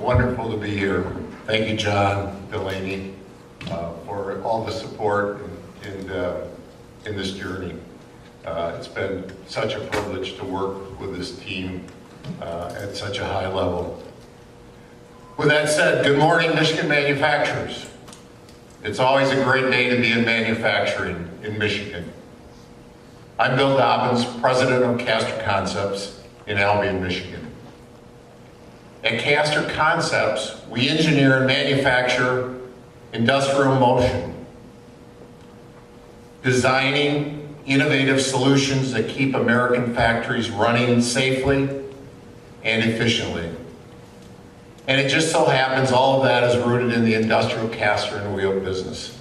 wonderful to be here. Thank you, John Delaney, for all the support in this journey. It's been such a privilege to work with this team at such a high level. With that said, good morning, Michigan manufacturers. It's always a great day to be in manufacturing in Michigan. I'm Bill Dobbins, president of Castor Concepts in Albion, Michigan. At Castor Concepts, we engineer and manufacture industrial motion, designing innovative solutions that keep American factories running safely and efficiently. And it just so happens all of that is rooted in the industrial caster and wheel business.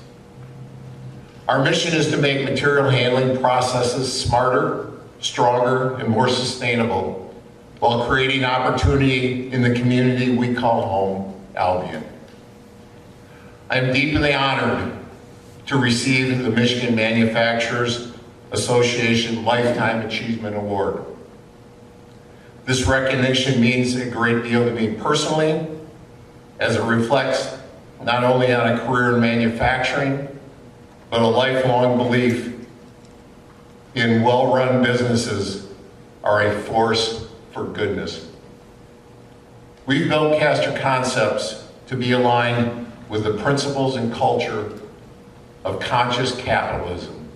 Our mission is to make material handling processes smarter, stronger, and more sustainable while creating opportunity in the community we call home, Albion. I'm deeply honored to receive the Michigan Manufacturers Association Lifetime Achievement Award. This recognition means a great deal to me personally, as it reflects not only on a career in manufacturing, but a lifelong belief in well-run businesses are a force for goodness. We've built Castor Concepts to be aligned with the principles and culture of conscious capitalism.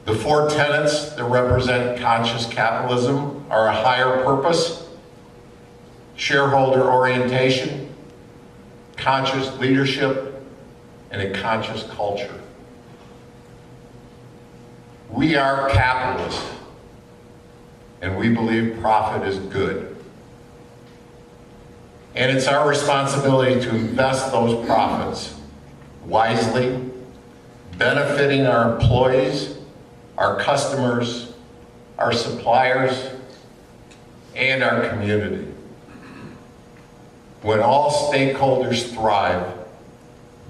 The four tenets that represent conscious capitalism are a higher purpose, shareholder orientation, conscious leadership, and a conscious culture. We are capitalists, and we believe profit is good. And it's our responsibility to invest those profits wisely, benefiting our employees, our customers, our suppliers, and our community. When all stakeholders thrive,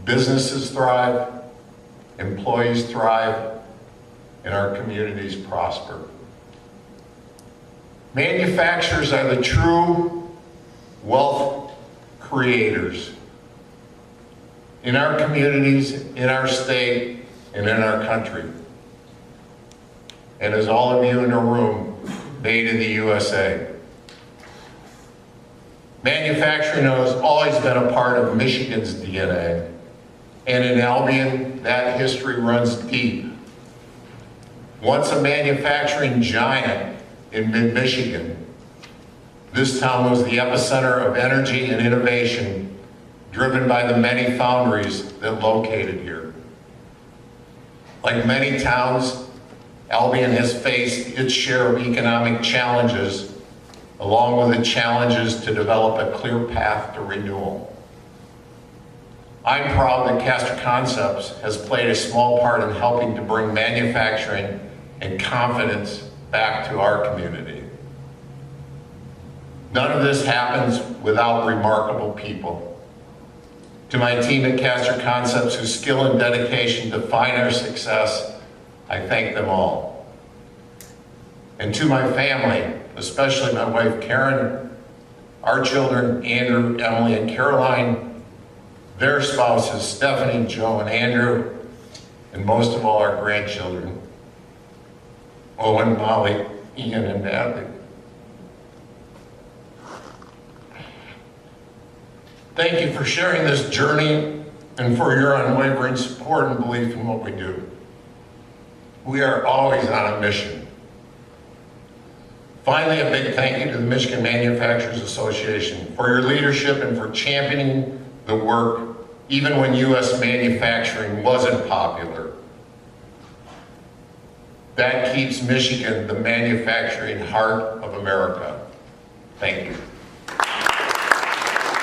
businesses thrive, employees thrive, and our communities prosper. Manufacturers are the true wealth creators in our communities, in our state, and in our country. And as all of you in the room, made in the USA. Manufacturing has always been a part of Michigan's DNA. And in Albion, that history runs deep. Once a manufacturing giant in mid-Michigan, this town was the epicenter of energy and innovation driven by the many foundries that located here. Like many towns, Albion has faced its share of economic challenges, along with the challenges to develop a clear path to renewal. I'm proud that Castor Concepts has played a small part in helping to bring manufacturing and confidence back to our community. None of this happens without remarkable people. To my team at Castor Concepts, whose skill and dedication define our success, I thank them all. And to my family, especially my wife Karen, our children Andrew, Emily, and Caroline, their spouses Stephanie, Joe, and Andrew, and most of all our grandchildren, Owen, Molly, Ian, and Natalie. Thank you for sharing this journey and for your unwavering support and belief in what we do. We are always on a mission. Finally, a big thank you to the Michigan Manufacturers Association for your leadership and for championing the work even when U.S. manufacturing wasn't popular. That keeps Michigan the manufacturing heart of America. Thank you.